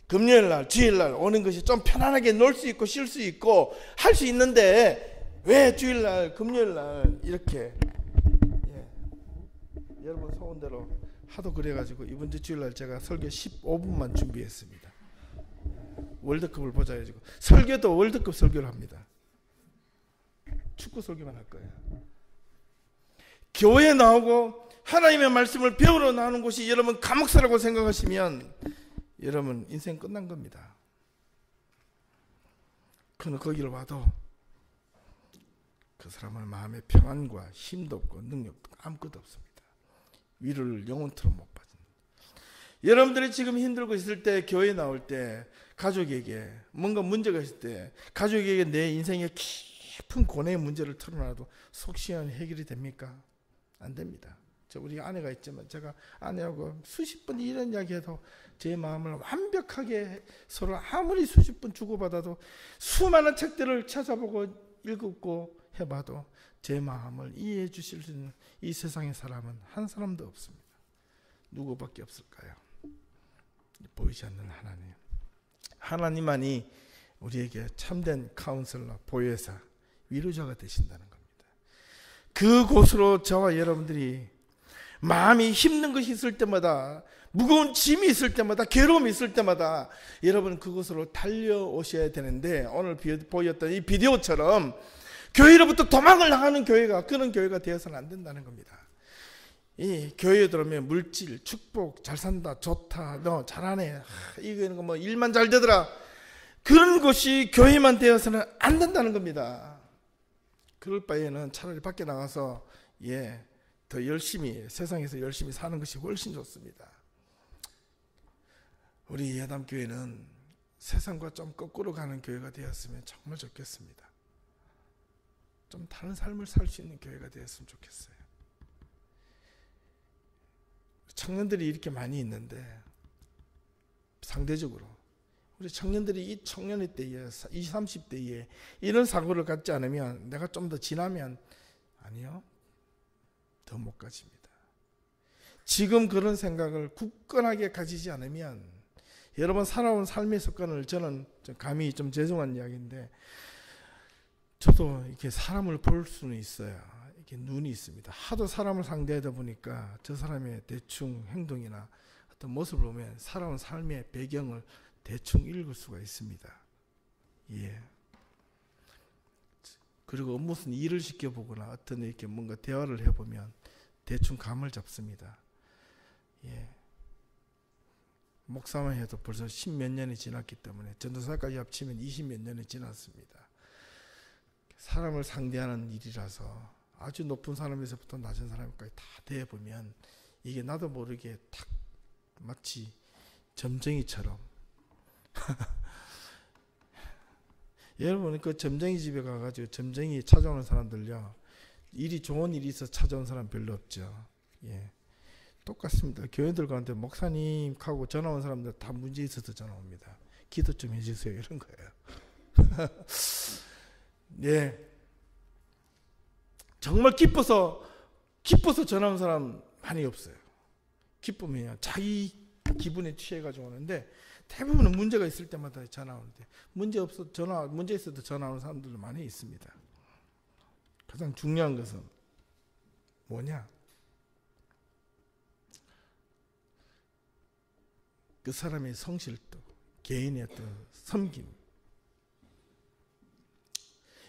금요일날 주일날 오는 것이 좀 편안하게 놀 수 있고 쉴 수 있고 할 수 있는데 왜 주일날 금요일날 이렇게 여러분 소원대로 하도 그래가지고 이번 주 주일날 제가 설교 15분만 준비했습니다. 월드컵을 보자 해가지고 설교도 월드컵 설교를 합니다. 축구 설교만 할 거예요. 교회에 나오고 하나님의 말씀을 배우러 나오는 곳이 여러분 감옥사라고 생각하시면 여러분 인생 끝난 겁니다. 그는 거기를 와도 그 사람은 마음에 평안과 힘도 없고 능력도 아무것도 없습니다. 위로를 영원토록 못 받습니다. 여러분들이 지금 힘들고 있을 때 교회에 나올 때 가족에게 뭔가 문제가 있을 때 가족에게 내 인생의 깊은 고뇌의 문제를 털어놔도 속 시원히 해결이 됩니까? 안 됩니다. 우리 아내가 있지만 제가 아내하고 수십 번 이런 이야기해도 제 마음을 완벽하게 서로 아무리 수십 번 주고받아도 수많은 책들을 찾아보고 읽고 해봐도 제 마음을 이해해 주실 수 있는 이 세상의 사람은 한 사람도 없습니다. 누구밖에 없을까요? 보이지 않는 하나님. 하나님만이 우리에게 참된 카운슬러, 보혜사, 위로자가 되신다는 겁니다. 그곳으로 저와 여러분들이 마음이 힘든 것이 있을 때마다 무거운 짐이 있을 때마다 괴로움이 있을 때마다 여러분 그곳으로 달려오셔야 되는데 오늘 보였던 이 비디오처럼 교회로부터 도망을 나가는 교회가 그런 교회가 되어서는 안 된다는 겁니다. 이 교회에 들어오면 물질, 축복, 잘 산다, 좋다, 너 잘하네, 이거 뭐 일만 잘 되더라 그런 것이 교회만 되어서는 안 된다는 겁니다. 그럴 바에는 차라리 밖에 나가서 더 열심히 세상에서 열심히 사는 것이 훨씬 좋습니다. 우리 예담교회는 세상과 좀 거꾸로 가는 교회가 되었으면 정말 좋겠습니다. 좀 다른 삶을 살 수 있는 교회가 되었으면 좋겠어요. 청년들이 이렇게 많이 있는데 상대적으로 우리 청년들이 이 청년의 때에 20, 30대에 이런 사고를 갖지 않으면 내가 좀 더 지나면 아니요. 더 못 가집니다. 지금 그런 생각을 굳건하게 가지지 않으면 여러분 살아온 삶의 습관을 저는 감히 좀 죄송한 이야기인데 저도 이렇게 사람을 볼 수는 있어요. 이렇게 눈이 있습니다. 하도 사람을 상대하다 보니까 저 사람의 대충 행동이나 어떤 모습을 보면 살아온 삶의 배경을 대충 읽을 수가 있습니다. 그리고 무슨 일을 시켜보거나 어떤 이렇게 뭔가 대화를 해보면 대충 감을 잡습니다. 목사만 해도 벌써 10몇 년이 지났기 때문에 전도사까지 합치면 20몇 년이 지났습니다. 사람을 상대하는 일이라서 아주 높은 사람에서부터 낮은 사람까지 다 대해보면 이게 나도 모르게 탁 마치 점쟁이처럼 여러분 그 점쟁이 집에 가가지고 점쟁이 찾아오는 사람들요 일이 좋은 일이 있어서 찾아온 사람 별로 없죠. 똑같습니다. 교회들 가운데 목사님하고 전화 온 사람들 다 문제 있어서 전화 옵니다. 기도 좀 해주세요 이런 거예요. 정말 기뻐서 전화 온 사람 많이 없어요. 기쁘면 자기 기분에 취해가지고 오는데 대부분은 문제가 있을 때마다 전화 오는데 문제 있어도 전화 오는 사람들도 많이 있습니다. 가장 중요한 것은 뭐냐? 그 사람의 성실도, 개인의 어떤 섬김.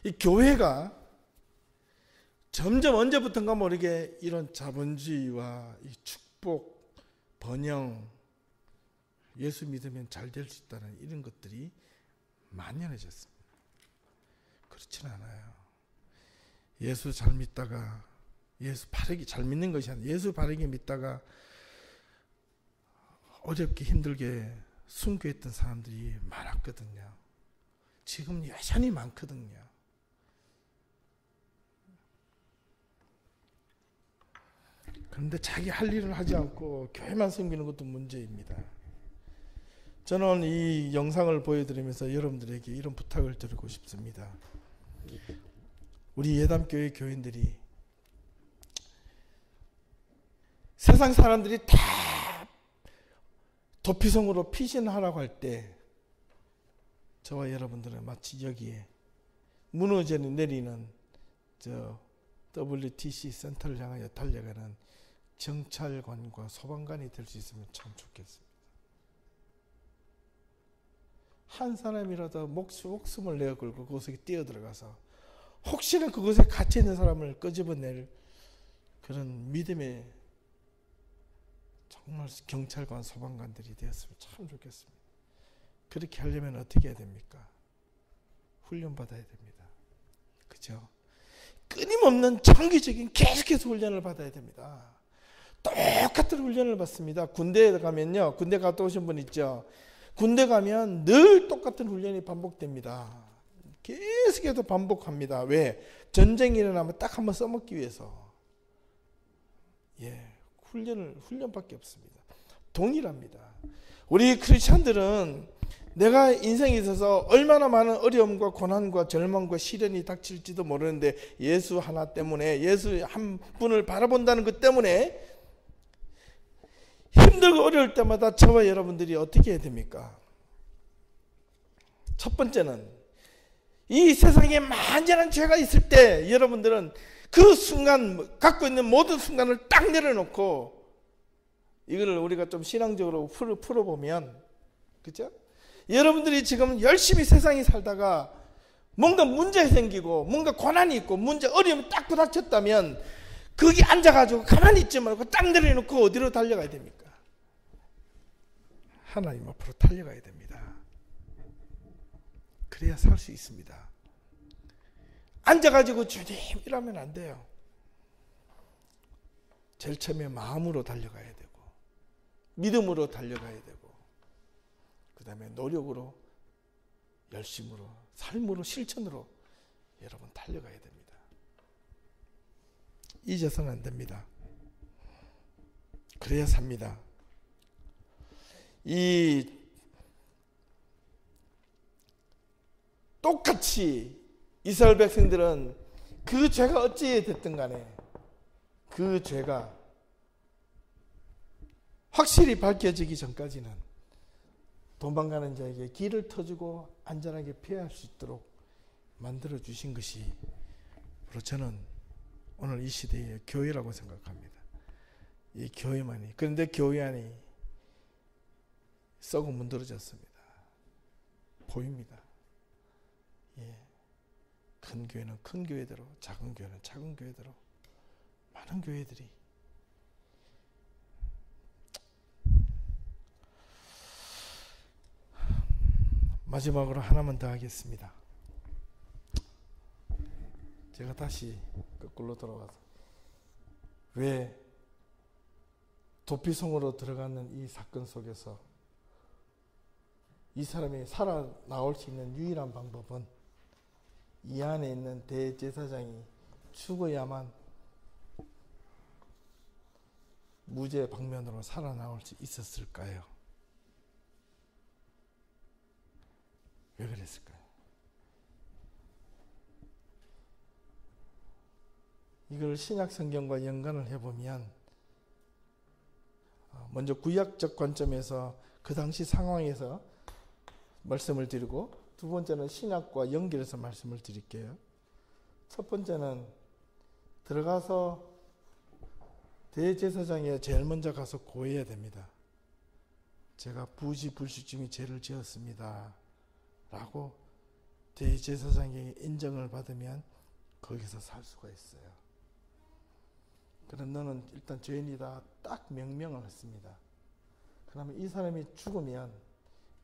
이 교회가 점점 언제부턴가 모르게 이런 자본주의와 이 축복, 번영, 예수 믿으면 잘 될 수 있다는 이런 것들이 만연해졌습니다. 그렇지는 않아요. 예수 잘 믿다가 예수 바르게 잘 믿는 것이 아니라 예수 바르게 믿다가 어렵게 힘들게 순교했던 사람들이 많았거든요. 지금 여전히 많거든요. 그런데 자기 할 일을 하지 않고 교회만 섬기는 것도 문제입니다. 저는 이 영상을 보여드리면서 여러분들에게 이런 부탁을 드리고 싶습니다. 우리 예담교회 교인들이 세상 사람들이 다 도피성으로 피신하라고 할 때 저와 여러분들은 마치 여기에 무너져 내리는 저 WTC 센터를 향하여 달려가는 정찰관과 소방관이 될 수 있으면 참 좋겠습니다. 한 사람이라도 목숨을 내어 걸고 그곳에 뛰어들어가서 혹시나 그곳에 갇혀 있는 사람을 끄집어낼 그런 믿음의 정말 경찰관, 소방관들이 되었으면 참 좋겠습니다. 그렇게 하려면 어떻게 해야 됩니까? 훈련받아야 됩니다. 그죠? 끊임없는 장기적인 계속해서 훈련을 받아야 됩니다. 똑같은 훈련을 받습니다. 군대에 가면요. 군대 갔다 오신 분 있죠? 군대 가면 늘 똑같은 훈련이 반복됩니다. 계속해서 반복합니다. 왜? 전쟁이 일어나면 딱 한번 써먹기 위해서. 훈련밖에 없습니다. 동일합니다. 우리 크리스천들은 내가 인생에 있어서 얼마나 많은 어려움과 고난과 절망과 시련이 닥칠지도 모르는데 예수 하나 때문에, 예수 한 분을 바라본다는 것 때문에 힘들고 어려울 때마다 저와 여러분들이 어떻게 해야 됩니까? 첫 번째는 이 세상에 만연한 죄가 있을 때 여러분들은 그 순간 갖고 있는 모든 순간을 딱 내려놓고 이거를 우리가 좀 신앙적으로 풀어보면, 그죠? 여러분들이 지금 열심히 세상에 살다가 뭔가 문제가 생기고 뭔가 고난이 있고 문제 어려움이 딱 부닥쳤다면 거기 앉아가지고 가만히 있지 말고 딱 내려놓고 어디로 달려가야 됩니까? 하나님 앞으로 달려가야 됩니다. 그래야 살 수 있습니다. 앉아가지고 주님 이러면 안 돼요. 제일 처음에 마음으로 달려가야 되고 믿음으로 달려가야 되고 그 다음에 노력으로 열심으로 삶으로 실천으로 여러분 달려가야 됩니다. 잊어서는 안 됩니다. 그래야 삽니다. 이 똑같이 이스라엘 백성들은 그 죄가 어찌 됐든 간에 그 죄가 확실히 밝혀지기 전까지는 도망가는 자에게 길을 터주고 안전하게 피할 수 있도록 만들어 주신 것이 바로 저는 오늘 이 시대의 교회라고 생각합니다. 이 교회만이. 그런데 교회 안이 썩어 문드러졌습니다. 보입니다. 큰 교회는 큰 교회대로, 작은 교회는 작은 교회대로 많은 교회들이 마지막으로 하나만 더 하겠습니다. 제가 다시 거꾸로 돌아와서 왜 도피성으로 들어가는 이 사건 속에서 이 사람이 살아나올 수 있는 유일한 방법은 이 안에 있는 대제사장이 죽어야만 무죄 방면으로 살아나올 수 있었을까요? 왜 그랬을까요? 이걸 신약 성경과 연관을 해보면 먼저 구약적 관점에서 그 당시 상황에서 말씀을 드리고 두 번째는 신약과 연결해서 말씀을 드릴게요. 첫 번째는 들어가서 대제사장에 제일 먼저 가서 고해야 됩니다. 제가 부지불식중의 죄를 지었습니다 라고 대제사장에게 인정을 받으면 거기서 살 수가 있어요. 그럼 너는 일단 죄인이다 딱 명명을 했습니다. 그러면 이 사람이 죽으면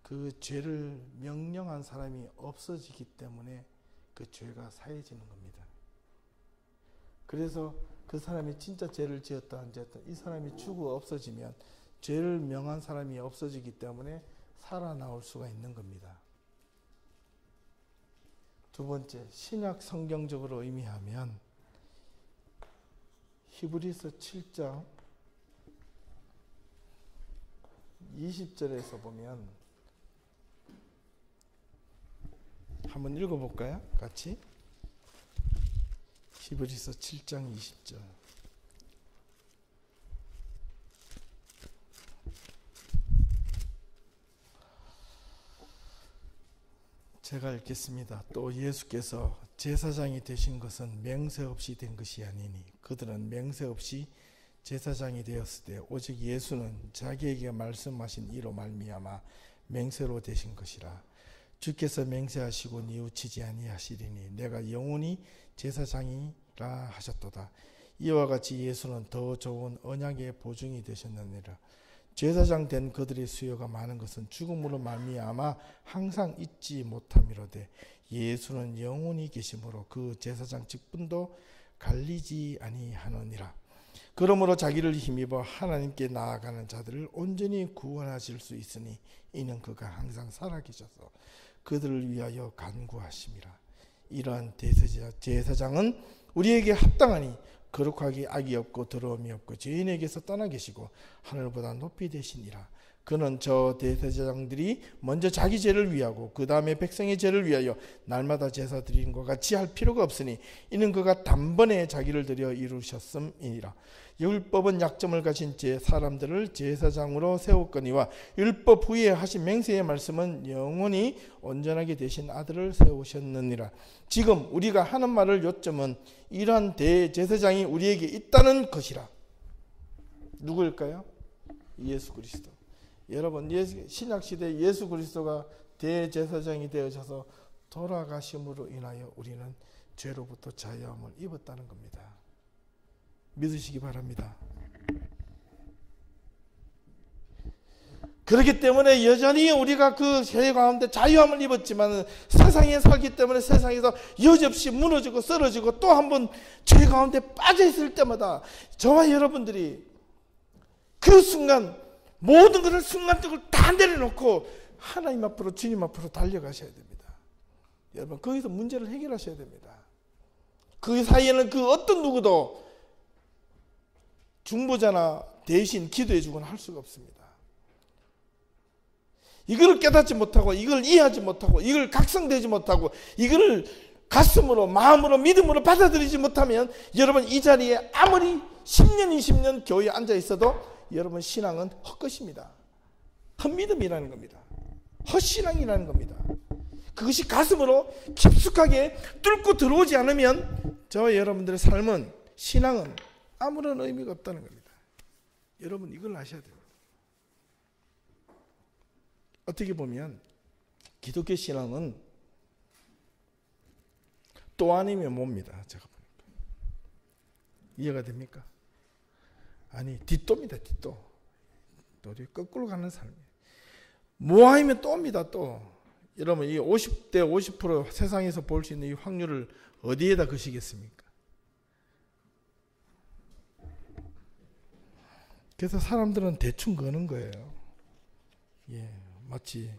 그 죄를 명령한 사람이 없어지기 때문에 그 죄가 사해지는 겁니다. 그래서 그 사람이 진짜 죄를 지었다 안 지었다, 이 사람이 죽어 없어지면 죄를 명한 사람이 없어지기 때문에 살아나올 수가 있는 겁니다. 두 번째, 신약 성경적으로 의미하면 히브리서 7장 20절에서 보면, 한번 읽어볼까요? 같이. 히브리서 7장 20절. 제가 읽겠습니다. 또 예수께서 제사장이 되신 것은 맹세 없이 된 것이 아니니 그들은 맹세 없이 제사장이 되었을 때 오직 예수는 자기에게 말씀하신 이로 말미암아 맹세로 되신 것이라. 주께서 맹세하시고 뉘우치지 아니하시리니 내가 영원히 제사장이라 하셨도다. 이와 같이 예수는 더 좋은 언약의 보증이 되셨느니라. 제사장 된 그들의 수요가 많은 것은 죽음으로 말미암아 항상 잊지 못함이로되 예수는 영원히 계심으로 그 제사장 직분도 갈리지 아니하느니라. 그러므로 자기를 힘입어 하나님께 나아가는 자들을 온전히 구원하실 수 있으니 이는 그가 항상 살아계셔서 그들을 위하여 간구하심이라. 이러한 제사장은 우리에게 합당하니 거룩하기 악이 없고 더러움이 없고 죄인에게서 떠나 계시고 하늘보다 높이 되시니라. 그는 저 대제사장들이 먼저 자기 죄를 위하고 그 다음에 백성의 죄를 위하여 날마다 제사 드리는 것 같이 할 필요가 없으니 이는 그가 단번에 자기를 들여 이루셨음이니라. 율법은 약점을 가진 사람들을 제사장으로 세웠거니와 율법 후에 하신 맹세의 말씀은 영원히 온전하게 되신 아들을 세우셨느니라. 지금 우리가 하는 말을 요점은 이러한 대제사장이 우리에게 있다는 것이라. 누구일까요? 예수 그리스도. 여러분, 신약시대 예수 그리스도가 대제사장이 되어져서 돌아가심으로 인하여 우리는 죄로부터 자유함을 입었다는 겁니다. 믿으시기 바랍니다. 그렇기 때문에 여전히 우리가 그 죄 가운데 자유함을 입었지만 세상에 살기 때문에 세상에서 여지없이 무너지고 쓰러지고 또 한 번 죄 가운데 빠져 있을 때마다 저와 여러분들이 그 순간 모든 것을 순간적으로 다 내려놓고 하나님 앞으로, 주님 앞으로 달려가셔야 됩니다. 여러분, 거기서 문제를 해결하셔야 됩니다. 그 사이에는 그 어떤 누구도 중보자나 대신 기도해주거나 할 수가 없습니다. 이걸 깨닫지 못하고, 이걸 이해하지 못하고, 이걸 각성되지 못하고, 이걸 가슴으로, 마음으로, 믿음으로 받아들이지 못하면 여러분 이 자리에 아무리 10년, 20년 교회에 앉아 있어도 여러분 신앙은 헛것입니다. 헛믿음이라는 겁니다. 헛신앙이라는 겁니다. 그것이 가슴으로 깊숙하게 뚫고 들어오지 않으면 저와 여러분들의 삶은, 신앙은 아무런 의미가 없다는 겁니다. 여러분 이걸 아셔야 돼요. 어떻게 보면 기독교 신앙은 또 아니면 뭡니다. 제가 보니까. 이해가 됩니까? 아니, 뒷도입니다. 뒷도. 우리 거꾸로 가는 삶이에요. 뭐 아니면 또입니다. 또. 여러분 이 50대 50% 세상에서 볼 수 있는 이 확률을 어디에다 거시겠습니까? 그래서 사람들은 대충 거는 거예요. 예, 마치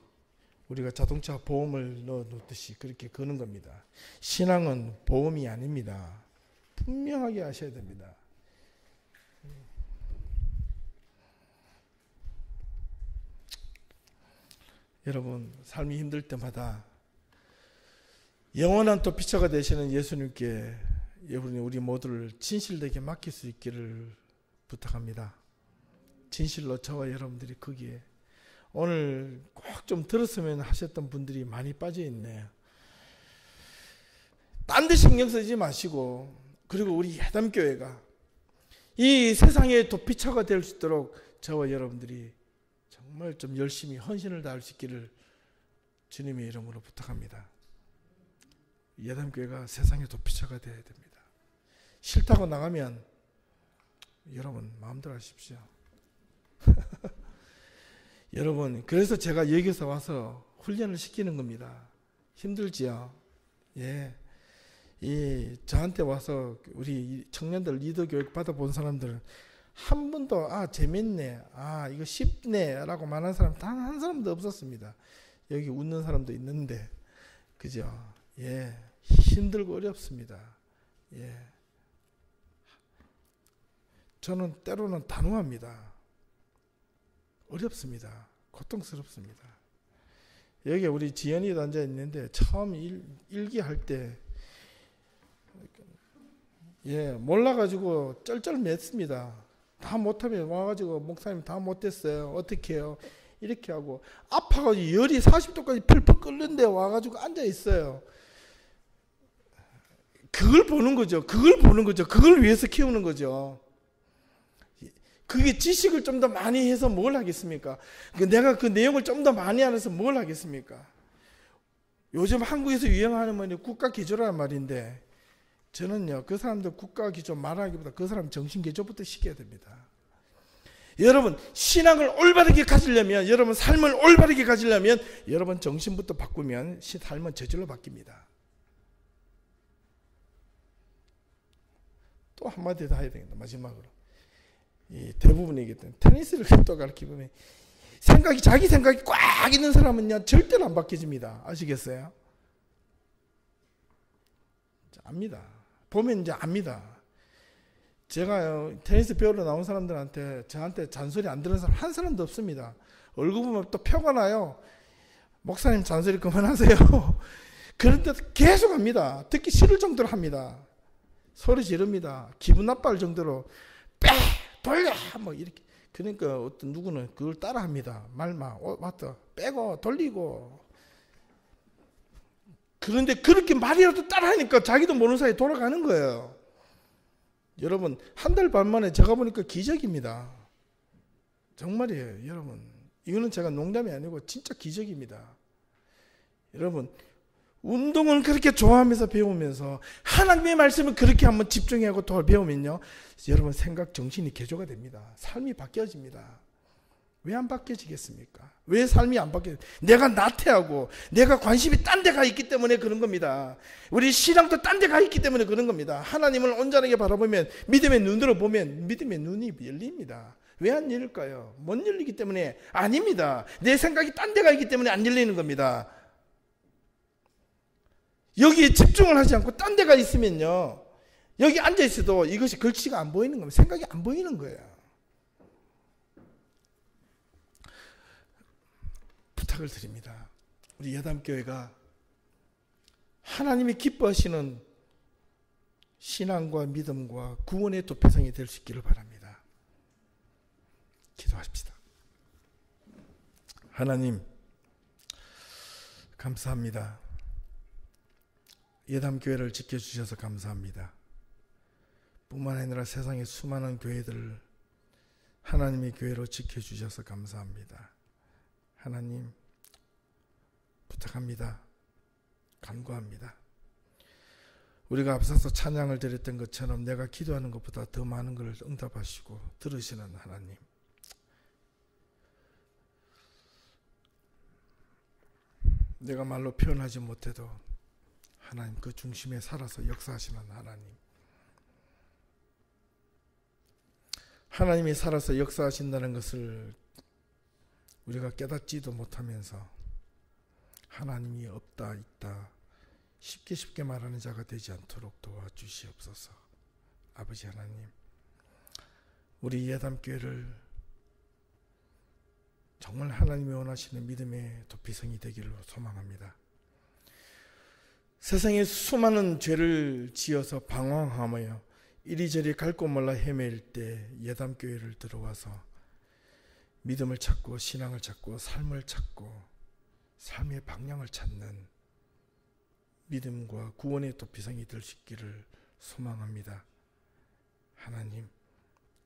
우리가 자동차 보험을 넣어놓듯이 그렇게 거는 겁니다. 신앙은 보험이 아닙니다. 분명하게 아셔야 됩니다. 여러분, 삶이 힘들 때마다 영원한 도피처가 되시는 예수님께 우리 모두를 진실되게 맡길 수 있기를 부탁합니다. 진실로 저와 여러분들이 거기에, 오늘 꼭 좀 들었으면 하셨던 분들이 많이 빠져 있네요. 딴 데 신경 쓰지 마시고, 그리고 우리 예담교회가 이 세상의 도피처가 될 수 있도록 저와 여러분들이 정말 좀 열심히 헌신을 다할 수 있기를 주님의 이름으로 부탁합니다. 예담교회가 세상의 도피처가 되어야 됩니다. 싫다고 나가면 여러분 마음대로 하십시오. 여러분, 그래서 제가 여기서 와서 훈련을 시키는 겁니다. 힘들지요? 예. 저한테 와서 우리 청년들 리더 교육 받아본 사람들은 한 번도 재밌네, 이거 쉽네 라고 말하는 사람 단 한 사람도 없었습니다. 여기 웃는 사람도 있는데, 그죠? 예. 힘들고 어렵습니다. 예. 저는 때로는 단호합니다. 어렵습니다. 고통스럽습니다. 여기 우리 지연이도 앉아 있는데 처음 일기할 때 몰라가지고 쩔쩔맸습니다. 다 못하면 와가지고 목사님 다 못했어요. 어떻게 해요? 이렇게 하고 아파가지고 열이 40도까지 펄펄 끓는데 와가지고 앉아 있어요. 그걸 보는 거죠. 그걸 위해서 키우는 거죠. 그게 지식을 좀 더 많이 해서 뭘 하겠습니까? 내가 그 내용을 좀 더 많이 알아서 뭘 하겠습니까? 요즘 한국에서 유행하는 말이 국가 기조라는 말인데, 저는요, 그 사람들 국가 기조 말하기보다 그 사람 정신 기조부터 시켜야 됩니다. 여러분, 신앙을 올바르게 가지려면, 여러분 삶을 올바르게 가지려면, 여러분 정신부터 바꾸면 삶은 저절로 바뀝니다. 또 한마디 더 해야 되겠다. 마지막으로. 대부분이기 때문에 테니스를 또 가르치면 자기 생각이 꽉 있는 사람은요 절대로 안 바뀌어집니다. 아시겠어요? 압니다. 보면 이제 압니다. 제가 테니스 배우러 나온 사람들한테 저한테 잔소리 안 들은 사람 한 사람도 없습니다. 얼굴 보면 또 표가 나요. 목사님 잔소리 그만하세요. 그런데 계속 합니다. 듣기 싫을 정도로 합니다. 소리 지릅니다. 기분 나빠할 정도로 돌려! 뭐 이렇게. 그러니까 어떤 누구는 그걸 따라 합니다. 말만, 맞다. 빼고, 돌리고. 그런데 그렇게 말이라도 따라 하니까 자기도 모르는 사이에 돌아가는 거예요. 여러분, 한 달 반 만에 제가 보니까 기적입니다. 정말이에요, 여러분. 이거는 제가 농담이 아니고 진짜 기적입니다. 여러분, 운동은 그렇게 좋아하면서 배우면서 하나님의 말씀을 그렇게 한번 집중하고 배우면요, 여러분 생각 정신이 개조가 됩니다. 삶이 바뀌어집니다. 왜 안 바뀌어지겠습니까? 왜 삶이 안 바뀌어요? 내가 나태하고 내가 관심이 딴 데 가 있기 때문에 그런 겁니다. 우리 신앙도 딴 데 가 있기 때문에 그런 겁니다. 하나님을 온전하게 바라보면, 믿음의 눈으로 보면 믿음의 눈이 열립니다. 왜 안 열릴까요? 못 열리기 때문에 아닙니다. 내 생각이 딴 데 가 있기 때문에 안 열리는 겁니다. 여기에 집중을 하지 않고 딴 데가 있으면요, 여기 앉아 있어도 이것이 글씨가 안 보이는 겁니다. 생각이 안 보이는 거예요. 부탁을 드립니다. 우리 예담교회가 하나님이 기뻐하시는 신앙과 믿음과 구원의 도표성이 될 수 있기를 바랍니다. 기도하십시다. 하나님, 감사합니다. 예담교회를 지켜주셔서 감사합니다. 뿐만 아니라 세상의 수많은 교회들을 하나님의 교회로 지켜주셔서 감사합니다. 하나님, 부탁합니다. 간구합니다. 우리가 앞서서 찬양을 드렸던 것처럼 내가 기도하는 것보다 더 많은 것을 응답하시고 들으시는 하나님, 내가 말로 표현하지 못해도 하나님 그 중심에 살아서 역사하시는 하나님, 하나님이 살아서 역사하신다는 것을 우리가 깨닫지도 못하면서 하나님이 없다 있다 쉽게 말하는 자가 되지 않도록 도와주시옵소서. 아버지 하나님, 우리 예담교회를 정말 하나님이 원하시는 믿음의 도피성이 되기를 소망합니다. 세상에 수많은 죄를 지어서 방황하며 이리저리 갈 곳 몰라 헤맬 때 예담교회를 들어와서 믿음을 찾고 신앙을 찾고 삶을 찾고 삶의 방향을 찾는 믿음과 구원의 도피성이 될 수 있기를 소망합니다. 하나님,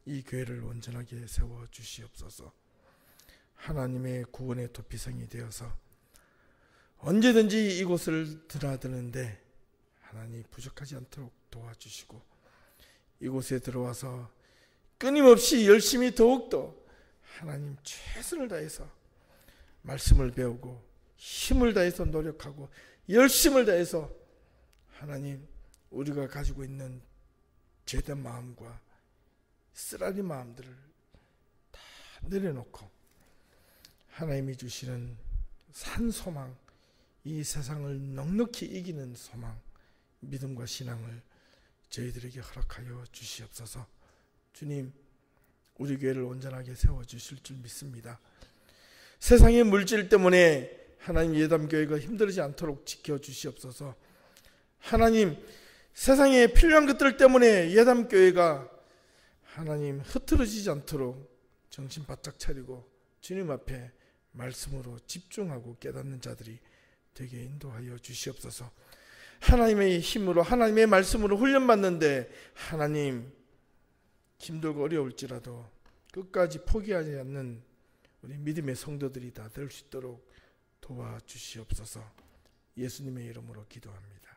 이 교회를 온전하게 세워주시옵소서. 하나님의 구원의 도피성이 되어서 언제든지 이곳을 드나드는데 하나님 부족하지 않도록 도와주시고, 이곳에 들어와서 끊임없이 열심히 더욱더 하나님 최선을 다해서 말씀을 배우고 힘을 다해서 노력하고 열심을 다해서 하나님 우리가 가지고 있는 죄된 마음과 쓰라린 마음들을 다 내려놓고 하나님이 주시는 산 소망, 이 세상을 넉넉히 이기는 소망, 믿음과 신앙을 저희들에게 허락하여 주시옵소서. 주님, 우리 교회를 온전하게 세워주실 줄 믿습니다. 세상의 물질 때문에 하나님 예담교회가 힘들지 않도록 지켜주시옵소서. 하나님, 세상에 필요한 것들 때문에 예담교회가 하나님 흐트러지지 않도록 정신 바짝 차리고 주님 앞에 말씀으로 집중하고 깨닫는 자들이 되게 인도하여 주시옵소서. 하나님의 힘으로 하나님의 말씀으로 훈련받는데 하나님 힘들고 어려울지라도 끝까지 포기하지 않는 우리 믿음의 성도들이 다 될 수 있도록 도와주시옵소서. 예수님의 이름으로 기도합니다.